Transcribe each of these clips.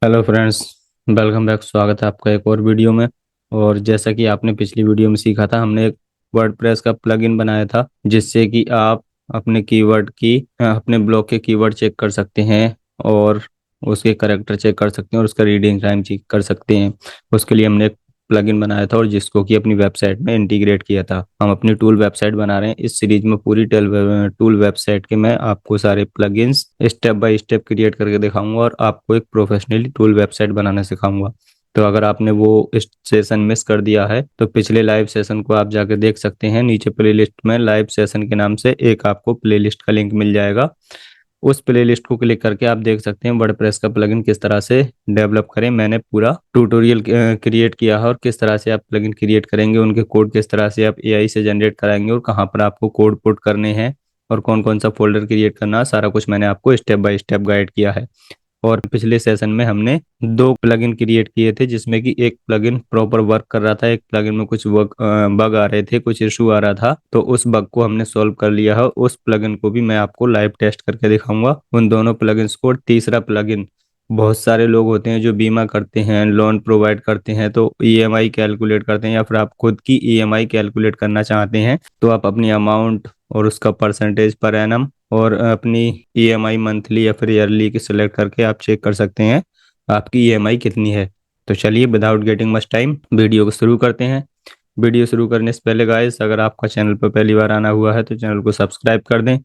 Hello friends. Welcome back. स्वागत है आपका एक और वीडियो में। और जैसा कि आपने पिछली वीडियो में सीखा था, हमने एक वर्डप्रेस का प्लगइन बनाया था जिससे कि आप अपने कीवर्ड की अपने ब्लॉग के कीवर्ड चेक कर सकते हैं और उसके करेक्टर चेक कर सकते हैं और उसका रीडिंग टाइम चेक कर सकते हैं। उसके लिए हमने एक प्लगइन बनाया था और जिसको कि अपनी वेबसाइट में इंटीग्रेट किया था। हम अपनी टूल वेबसाइट बना रहे हैं। इस सीरीज में पूरी टूल वेबसाइट के मैं आपको सारे plugins step by step create करके दिखाऊंगा और आपको एक प्रोफेशनली टूल वेबसाइट बनाना सिखाऊंगा। तो अगर आपने वो इस सेशन मिस कर दिया है तो पिछले लाइव सेशन को आप जाकर देख सकते हैं। नीचे प्लेलिस्ट में लाइव सेशन के नाम से एक आपको प्लेलिस्ट का लिंक मिल जाएगा। उस प्लेलिस्ट को क्लिक करके आप देख सकते हैं वर्डप्रेस का प्लगइन किस तरह से डेवलप करें। मैंने पूरा ट्यूटोरियल क्रिएट किया है और किस तरह से आप प्लगइन क्रिएट करेंगे, उनके कोड किस तरह से आप एआई से जनरेट कराएंगे और कहाँ पर आपको कोड पुट करने हैं और कौन कौन सा फोल्डर क्रिएट करना है, सारा कुछ मैंने आपको स्टेप बाय स्टेप गाइड किया है। और पिछले सेशन में हमने दो प्लगइन क्रिएट किए थे जिसमें कि एक प्लगइन प्रॉपर वर्क कर रहा था, एक प्लगइन में कुछ बग आ रहे थे, कुछ इशू आ रहा था। तो उस बग को हमने सॉल्व कर लिया है। उस प्लगइन को भी मैं आपको लाइव टेस्ट करके दिखाऊंगा, उन दोनों प्लगइन्स को। तीसरा प्लगइन, बहुत सारे लोग होते हैं जो बीमा करते हैं, लोन प्रोवाइड करते हैं, तो ईएमआई कैलकुलेट करते हैं, या फिर आप खुद की ईएमआई कैलकुलेट करना चाहते हैं तो आप अपनी अमाउंट और उसका परसेंटेज पर एनम और अपनी ईएमआई मंथली या फिर ईयरली की सिलेक्ट करके आप चेक कर सकते हैं आपकी ईएमआई कितनी है। तो चलिए without getting much time video को शुरू करते हैं। वीडियो शुरू करने से पहले गाइस, अगर आपका चैनल पर पहली बार आना हुआ है तो चैनल को सब्सक्राइब कर दें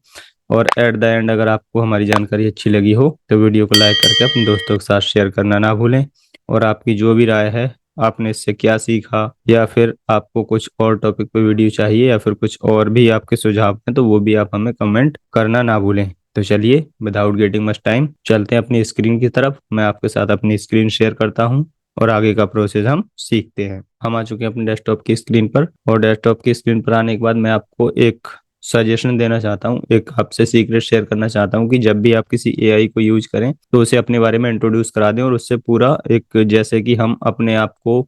और एट द एंड अगर आपको हमारी जानकारी अच्छी लगी हो तो वीडियो को लाइक करके अपने दोस्तों के साथ शेयर करना ना भूलें। और आपकी जो भी राय है, आपने इससे क्या सीखा, या फिर आपको कुछ और टॉपिक पे वीडियो चाहिए, या फिर कुछ और भी आपके सुझाव हैं, तो वो भी आप हमें कमेंट करना ना भूलें। तो चलिए विदाउट गेटिंग मच टाइम चलते हैं अपनी स्क्रीन की तरफ। मैं आपके साथ अपनी स्क्रीन शेयर करता हूं और आगे का प्रोसेस हम सीखते हैं। हम आ चुके हैं अपने डेस्कटॉप की स्क्रीन पर और डेस्कटॉप की स्क्रीन पर आने के बाद मैं आपको एक सजेशन देना चाहता हूँ, एक आपसे सीक्रेट शेयर करना चाहता हूँ कि जब भी आप किसी एआई को यूज करें तो उसे अपने बारे में इंट्रोड्यूस करा दें और उससे पूरा एक, जैसे कि हम अपने आप को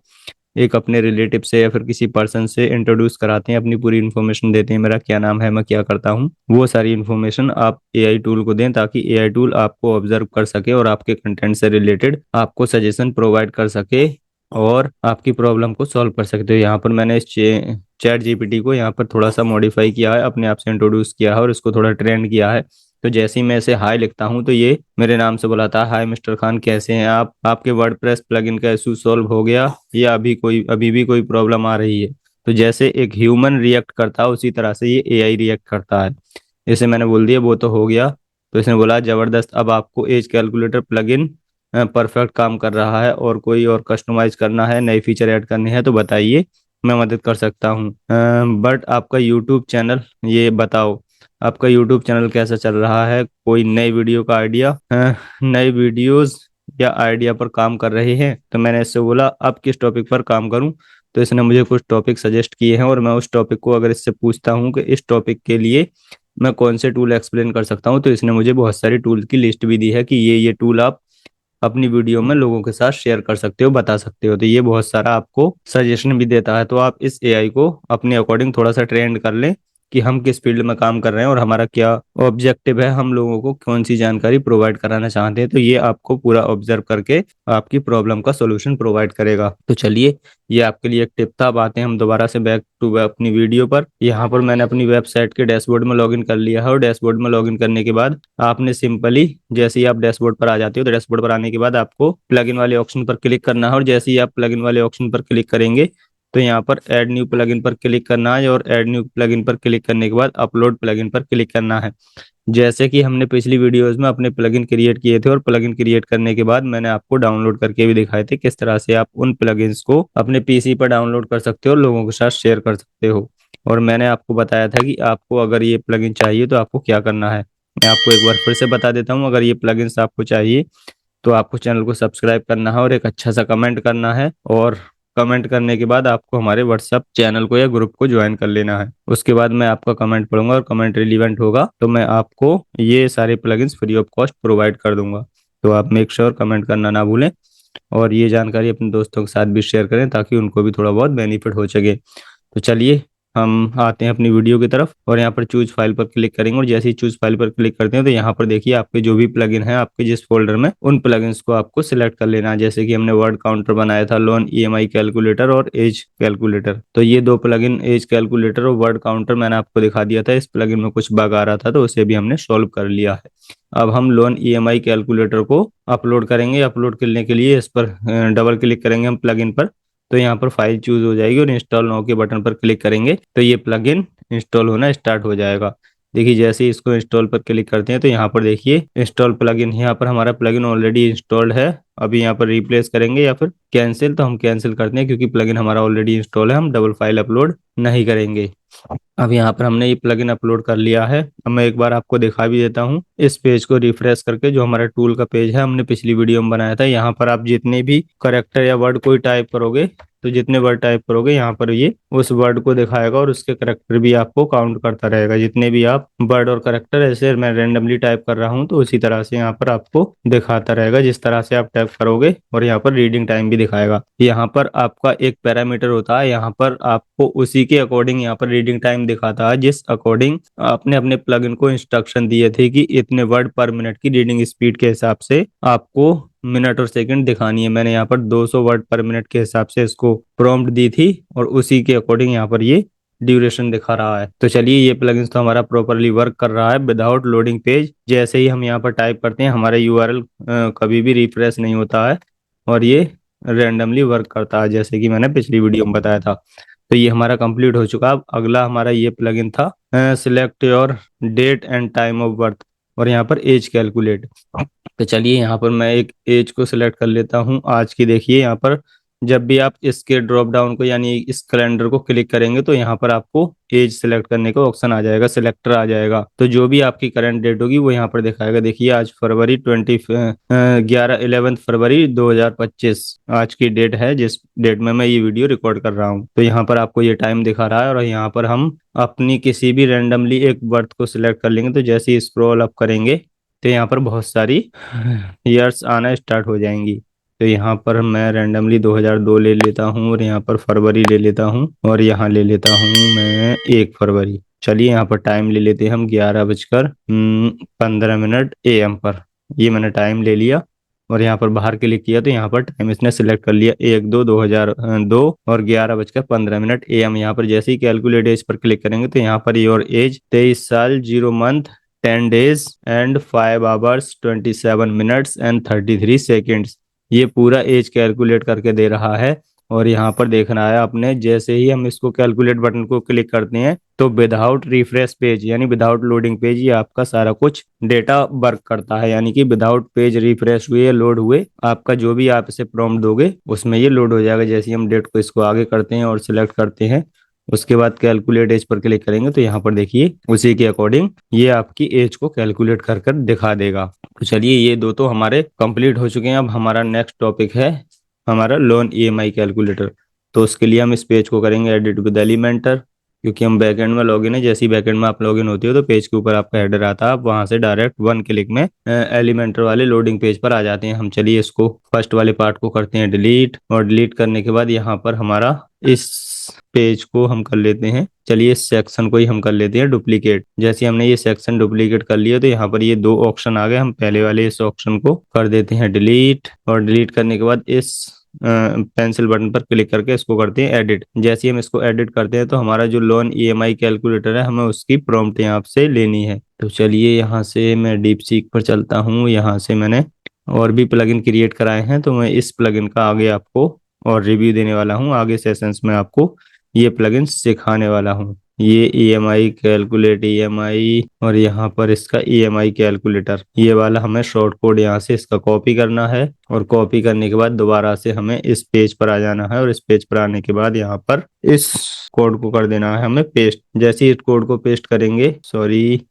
एक अपने रिलेटिव से या फिर किसी पर्सन से इंट्रोड्यूस कराते हैं, अपनी पूरी इन्फॉर्मेशन देते हैं, मेरा क्या नाम है, मैं क्या करता हूँ, वो सारी इन्फॉर्मेशन आप एआई टूल को दें ताकि एआई टूल आपको ऑब्जर्व कर सके और आपके कंटेंट से रिलेटेड आपको सजेशन प्रोवाइड कर सके और आपकी प्रॉब्लम को सॉल्व कर सकते हो। यहाँ पर मैंने इस चैट जीपीटी को यहाँ पर थोड़ा सा मॉडिफाई किया है, अपने आप से इंट्रोड्यूस किया है और इसको थोड़ा ट्रेंड किया है। तो जैसे ही मैं इसे हाय लिखता हूँ तो ये मेरे नाम से बुलाता है, हाय मिस्टर खान, कैसे हैं आप, आपके वर्डप्रेस प्लगइन का इशू सॉल्व हो गया या अभी भी कोई प्रॉब्लम आ रही है। तो जैसे एक ह्यूमन रिएक्ट करता है उसी तरह से ये एआई रिएक्ट करता है। जैसे मैंने बोल दिया वो तो हो गया, तो इसने बोला जबरदस्त, अब आपको एज कैलकुलेटर प्लगइन परफेक्ट काम कर रहा है और कोई और कस्टमाइज करना है, नई फीचर ऐड करनी है तो बताइए, मैं मदद कर सकता हूँ। बट आपका यूट्यूब चैनल, ये बताओ आपका यूट्यूब चैनल कैसा चल रहा है, कोई नई वीडियो का आइडिया, नई वीडियोस या आइडिया पर काम कर रहे हैं। तो मैंने इससे बोला अब किस टॉपिक पर काम करूं, तो इसने मुझे कुछ टॉपिक सजेस्ट किए हैं और मैं उस टॉपिक को अगर इससे पूछता हूं कि इस टॉपिक के लिए मैं कौन से टूल एक्सप्लेन कर सकता हूं, तो इसने मुझे बहुत सारी टूल की लिस्ट भी दी है कि ये टूल आप अपनी वीडियो में लोगों के साथ शेयर कर सकते हो, बता सकते हो। तो ये बहुत सारा आपको सजेशन भी देता है। तो आप इस एआई को अपने अकॉर्डिंग थोड़ा सा ट्रेंड कर लें कि हम किस फील्ड में काम कर रहे हैं और हमारा क्या ऑब्जेक्टिव है, हम लोगों को कौन सी जानकारी प्रोवाइड कराना चाहते हैं। तो ये आपको पूरा ऑब्जर्व करके आपकी प्रॉब्लम का सोल्यूशन प्रोवाइड करेगा। तो चलिए, ये आपके लिए एक टिप था। अब आते हैं हम दोबारा से बैक टू अपनी वीडियो पर। यहाँ पर मैंने अपनी वेबसाइट के डैशबोर्ड में लॉगिन कर लिया है और डैशबोर्ड में लॉगिन करने के बाद आपने सिंपली, जैसे ही आप डैशबोर्ड पर आ जाते हो तो डैशबोर्ड पर आने के बाद आपको प्लगइन वाले ऑप्शन पर क्लिक करना है और जैसे ही आप प्लगइन वाले ऑप्शन पर क्लिक करेंगे तो यहाँ पर ऐड न्यू प्लगइन पर क्लिक करना है और ऐड न्यू प्लगइन पर क्लिक करने के बाद अपलोड प्लगइन पर क्लिक करना है। जैसे कि हमने पिछली वीडियोस में अपने प्लगइन क्रिएट किए थे और प्लगइन क्रिएट करने के बाद मैंने आपको डाउनलोड करके भी दिखाए थे किस तरह से आप उन प्लगइन्स को अपने पीसी पर डाउनलोड कर सकते हो और लोगों के साथ शेयर कर सकते हो। और मैंने आपको बताया था कि आपको अगर ये प्लगइन चाहिए तो आपको क्या करना है। मैं आपको एक बार फिर से बता देता हूँ, अगर ये प्लगइन्स आपको चाहिए तो आपको चैनल को सब्सक्राइब करना है और एक अच्छा सा कमेंट करना है और कमेंट करने के बाद आपको हमारे व्हाट्सएप चैनल को या ग्रुप को ज्वाइन कर लेना है। उसके बाद मैं आपका कमेंट पढ़ूंगा और कमेंट रिलीवेंट होगा तो मैं आपको ये सारे plugins free of cost provide कर दूंगा। तो आप मेक श्योर कमेंट करना ना भूलें और ये जानकारी अपने दोस्तों के साथ भी शेयर करें ताकि उनको भी थोड़ा बहुत बेनिफिट हो सके। तो चलिए हम आते हैं अपनी वीडियो की तरफ और यहाँ पर चूज फाइल पर क्लिक करेंगे और जैसे ही चूज फाइल पर क्लिक करते हैं तो यहाँ पर देखिए आपके जो भी प्लगइन है आपके जिस फोल्डर में, उन प्लगइन्स को आपको सिलेक्ट कर लेना है। जैसे कि हमने वर्ड काउंटर बनाया था, लोन ईएमआई कैलकुलेटर और एज कैलकुलेटर, तो ये दो प्लगइन एज कैलकुलेटर और वर्ड काउंटर मैंने आपको दिखा दिया था। इस प्लगइन में कुछ बग आ रहा था तो उसे भी हमने सॉल्व कर लिया है। अब हम लोन ईएमआई कैलकुलेटर को अपलोड करेंगे। अपलोड करने के लिए इस पर डबल क्लिक करेंगे हम प्लगइन पर, तो यहाँ पर फाइल चूज हो जाएगी और इंस्टॉल नाउ के बटन पर क्लिक करेंगे तो ये प्लगइन इंस्टॉल होना स्टार्ट हो जाएगा। देखिए जैसे ही इसको इंस्टॉल पर क्लिक करते हैं तो यहाँ पर देखिए इंस्टॉल प्लगइन, यहाँ पर हमारा प्लगइन ऑलरेडी इंस्टॉल्ड है। अभी यहाँ पर रिप्लेस करेंगे या फिर कैंसिल, तो हम कैंसिल करते हैं क्योंकि प्लगइन हमारा ऑलरेडी इंस्टॉल है, हम डबल फाइल अपलोड नहीं करेंगे। अब यहाँ पर हमने ये प्लगइन अपलोड कर लिया है। अब मैं एक बार आपको दिखा भी देता हूँ इस पेज को रिफ्रेश करके, जो हमारा टूल का पेज है हमने पिछली वीडियो में बनाया था। यहाँ पर आप जितने भी करेक्टर या वर्ड कोई टाइप करोगे तो जितने वर्ड टाइप करोगे यहाँ पर ये उस वर्ड को दिखाएगा और उसके करेक्टर भी आपको काउंट करता रहेगा। जितने भी आप वर्ड और करेक्टर, ऐसे मैं रेंडमली टाइप कर रहा हूँ तो उसी तरह से यहाँ पर आपको दिखाता रहेगा जिस तरह से आप टाइप करोगे, और यहाँ पर रीडिंग टाइम भी दिखाएगा। यहाँ पर आपका एक पैरामीटर होता है, यहाँ पर आपको उसी के अकॉर्डिंग यहाँ पर रीडिंग टाइम दिखाता है जिस अकॉर्डिंग आपने अपने प्लगइन को इंस्ट्रक्शन दिए थे कि इतने वर्ड पर मिनट की रीडिंग स्पीड के हिसाब से आपको मिनट और सेकंड दिखानी है। मैंने यहाँ पर 200 वर्ड पर मिनट के हिसाब से इसको प्रॉम्प्ट दी थी और उसी के अकॉर्डिंग यहाँ पर ये ड्यूरेशन दिखा रहा है। तो चलिए ये प्लगइन्स तो हमारा प्रॉपरली वर्क कर रहा है विदाउट लोडिंग पेज। जैसे ही हम यहाँ पर टाइप करते हैं हमारा यूआरएल कभी भी रिफ्रेश नहीं होता है और ये रैंडमली वर्क करता है, जैसे कि मैंने पिछली वीडियो में बताया था। तो ये हमारा कंप्लीट हो चुका। अब अगला हमारा ये प्लगइन था select your date and time of birth और यहाँ पर एज कैलकुलेट। तो चलिए यहाँ पर मैं एक एज को सिलेक्ट कर लेता हूँ आज की। देखिए यहाँ पर जब भी आप इसके ड्रॉप डाउन को यानी इस कैलेंडर को क्लिक करेंगे तो यहाँ पर आपको एज सिलेक्ट करने का ऑप्शन आ जाएगा, सिलेक्टर आ जाएगा। तो जो भी आपकी करंट डेट होगी वो यहाँ पर दिखाएगा। देखिए आज फरवरी 11 फरवरी 2025 आज की डेट है जिस डेट में मैं ये वीडियो रिकॉर्ड कर रहा हूँ। तो यहाँ पर आपको ये टाइम दिखा रहा है और यहाँ पर हम अपनी किसी भी रेंडमली एक बर्थ को सिलेक्ट कर लेंगे। तो जैसे ही स्क्रॉल अप करेंगे तो यहाँ पर बहुत सारी ईयर्स आना स्टार्ट हो जाएंगी। तो यहाँ पर मैं रैंडमली 2002 ले लेता हूँ और यहाँ पर फरवरी ले लेता हूँ और यहाँ ले लेता हूँ मैं 1 फरवरी। चलिए यहाँ पर टाइम ले लेते हैं हम 11:15 AM पर। ये मैंने टाइम ले लिया और यहाँ पर बाहर क्लिक किया तो यहाँ पर टाइम इसने सिलेक्ट कर लिया 1/2/2002 और 11:15 AM। यहाँ पर जैसे ही कैलकुलेट एज पर क्लिक करेंगे तो यहाँ पर योर एज 23 साल 0 month 10 days and 5 hours 27 minutes and 33 seconds। ये पूरा एज कैलकुलेट करके दे रहा है और यहाँ पर देखना है आपने, जैसे ही हम इसको कैलकुलेट बटन को क्लिक करते हैं तो विदाउट रिफ्रेश पेज यानी विदाउट लोडिंग पेज ये आपका सारा कुछ डेटा वर्क करता है। यानी कि विदाउट पेज रिफ्रेश हुए लोड हुए आपका जो भी आप इसे प्रॉम्प्ट दोगे उसमें ये लोड हो जाएगा। जैसे ही हम डेट को इसको आगे करते हैं और सिलेक्ट करते हैं उसके बाद कैलकुलेट एज पर क्लिक करेंगे तो यहाँ पर देखिए उसी के अकॉर्डिंग ये आपकी एज को कैलकुलेट कर कर दिखा देगा। तो चलिए ये दो तो हमारे कंप्लीट हो चुके हैं। अब हमारा नेक्स्ट टॉपिक है हमारा लोन ईएमआई कैलकुलेटर। तो उसके लिए हम इस पेज को करेंगे एडिट विद एलिमेंटर, क्योंकि हम बैकएंड में लॉगिन है। जैसे ही बैकएंड में आप लॉगिन होते हो तो पेज के ऊपर आपका हेडर आता है, आप वहां से डायरेक्ट 1 क्लिक में एलिमेंटर वाले लोडिंग पेज पर आ जाते हैं। हम चलिए इसको फर्स्ट वाले पार्ट को करते हैं डिलीट और डिलीट करने के बाद यहाँ पर हमारा इस पेज को हम कर लेते हैं, चलिए इस सेक्शन को ही हम कर लेते हैं डुप्लीकेट। जैसे हमने ये सेक्शन डुप्लीकेट कर लिया तो यहाँ पर ये दो ऑप्शन आ गए। हम पहले वाले इस ऑप्शन को कर देते हैं डिलीट और डिलीट करने के बाद इस पेंसिल बटन पर क्लिक करके इसको करते हैं एडिट। जैसे ही हम इसको एडिट करते हैं तो हमारा जो लोन ईएमआई कैलकुलेटर है हमें उसकी प्रॉम्प्ट यहाँ से लेनी है। तो चलिए यहाँ से मैं डीप सीक पर चलता हूँ। यहाँ से मैंने और भी प्लगइन क्रिएट कराए हैं तो मैं इस प्लगइन का आगे आपको और रिव्यू देने वाला हूँ। आगे सेशंस में आपको ये प्लगइन सिखाने वाला हूँ। ये ईएमआई कैलकुलेट ईएमआई और यहाँ पर इसका ईएमआई कैलकुलेटर, ये वाला हमें शॉर्ट कोड यहाँ से इसका कॉपी करना है और कॉपी करने के बाद दोबारा से हमें इस पेज पर आ जाना है और इस पेज पर आने के बाद यहाँ पर इस कोड को कर देना है हमें पेस्ट। जैसे ही इस कोड को पेस्ट करेंगे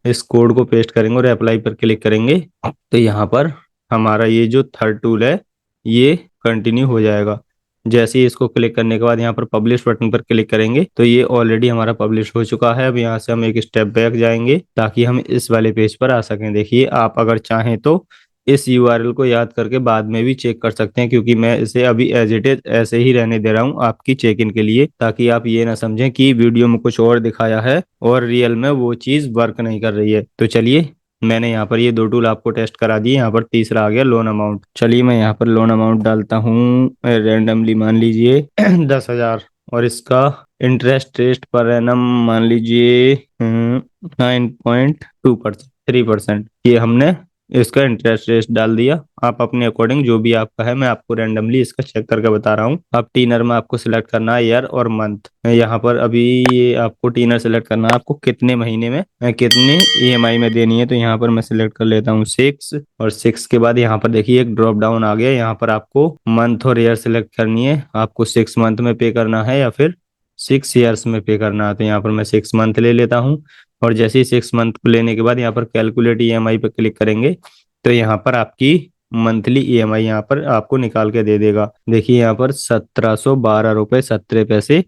इस कोड को पेस्ट करेंगे और अप्लाई पर क्लिक करेंगे तो यहाँ पर हमारा ये जो थर्ड टूल है ये कंटिन्यू हो जाएगा। जैसे ही इसको क्लिक करने के बाद यहाँ पर पब्लिश बटन पर क्लिक करेंगे तो ये ऑलरेडी हमारा पब्लिश हो चुका है। अब यहाँ से हम एक स्टेप बैक जाएंगे ताकि हम इस वाले पेज पर आ सकें। देखिए आप अगर चाहें तो इस यूआरएल को याद करके बाद में भी चेक कर सकते हैं, क्योंकि मैं इसे अभी एज इट इज ऐसे ही रहने दे रहा हूँ आपकी चेक इन के लिए, ताकि आप ये ना समझें कि वीडियो में कुछ और दिखाया है और रियल में वो चीज़ वर्क नहीं कर रही है। तो चलिए, मैंने यहाँ पर ये दो टूल आपको टेस्ट करा दिए। यहाँ पर तीसरा आ गया लोन अमाउंट। चलिए मैं यहाँ पर लोन अमाउंट डालता हूँ रैंडमली, मान लीजिए 10,000, और इसका इंटरेस्ट रेट पर एनम मान लीजिए 9.2%, 3%। ये हमने इसका इंटरेस्ट रेट डाल दिया। आप अपने अकॉर्डिंग जो भी आपका है, मैं आपको रैंडमली इसका चेक करके बता रहा हूँ। अब टीनर में आपको सिलेक्ट करना है ईयर और मंथ। यहाँ पर अभी ये आपको टीनर सिलेक्ट करना है, आपको कितने महीने में कितनी ईएमआई में देनी है। तो यहाँ पर मैं सिलेक्ट कर लेता हूँ 6, और 6 के बाद यहाँ पर देखिए एक ड्रॉप डाउन आ गया। यहाँ पर आपको मंथ और ईयर सिलेक्ट करनी है, आपको 6 मंथ में पे करना है या फिर 6 ईयर्स में पे करना है। तो यहाँ पर मैं 6 मंथ ले लेता हूँ, और जैसे ही 6 मंथ को लेने के बाद यहाँ पर कैलकुलेट ईएमआई पे क्लिक करेंगे, तो यहाँ पर आपकी मंथली ईएमआई यहाँ पर आपको निकाल के दे देगा। देखिए यहाँ पर 1712 रुपये 17 पैसे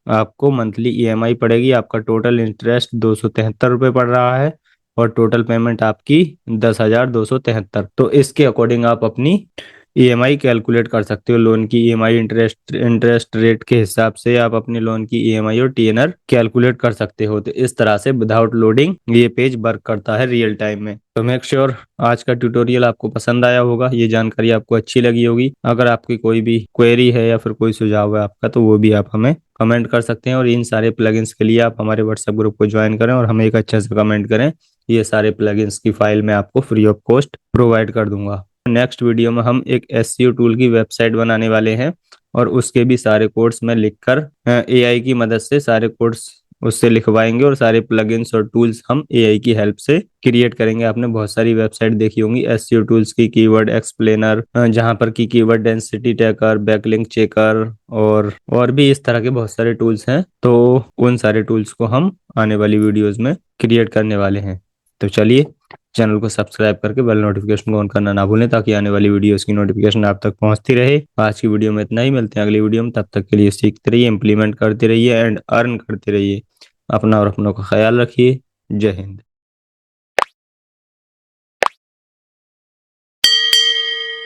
आपको मंथली ईएमआई पड़ेगी। आपका टोटल इंटरेस्ट 273 रुपये पड़ रहा है, और टोटल पेमेंट आपकी 10,273। तो इसके अकॉर्डिंग आप अपनी ईएमआई कैलकुलेट कर सकते हो। लोन की ईएमआई इंटरेस्ट रेट के हिसाब से आप अपने लोन की ईएमआई और टीएनआर कैलकुलेट कर सकते हो। तो इस तरह से विदाउट लोडिंग ये पेज वर्क करता है रियल टाइम में। तो मेक श्योर आज का ट्यूटोरियल आपको पसंद आया होगा, ये जानकारी आपको अच्छी लगी होगी। अगर आपकी कोई भी क्वेरी है या फिर कोई सुझाव है आपका, तो वो भी आप हमें कमेंट कर सकते हैं। और इन सारे प्लगइन्स के लिए आप हमारे व्हाट्सएप ग्रुप को ज्वाइन करें और हमें एक अच्छा सा कमेंट करें। ये सारे प्लगइन्स की फाइल मैं आपको फ्री ऑफ कॉस्ट प्रोवाइड कर दूंगा। नेक्स्ट वीडियो में हम एक एसईओ टूल की वेबसाइट बनाने वाले हैं, और उसके भी सारे कोड्स में लिखकर एआई की मदद से सारे कोड्स उससे लिखवाएंगे, और सारे प्लगइन्स और टूल्स हम एआई की हेल्प से क्रिएट करेंगे। आपने बहुत सारी वेबसाइट देखी होंगी एसईओ टूल्स की, कीवर्ड एक्सप्लेनर, जहां पर की keyword density tracker, backlink checker, और भी इस तरह के बहुत सारे टूल्स हैं। तो उन सारे टूल्स को हम आने वाली वीडियोस में क्रिएट करने वाले हैं। तो चलिए, चैनल को सब्सक्राइब करके बेल नोटिफिकेशन को ऑन करना ना भूलें, ताकि आने वाली वीडियोस की नोटिफिकेशन आप तक पहुंचती रहे। आज की वीडियो में इतना ही, मिलते हैं अगली वीडियो में। तब तक के लिए सीखते रहिए, इंप्लीमेंट करते रहिए एंड अर्न करते रहिए। अपना और अपनों का ख्याल रखिए। जय हिंद।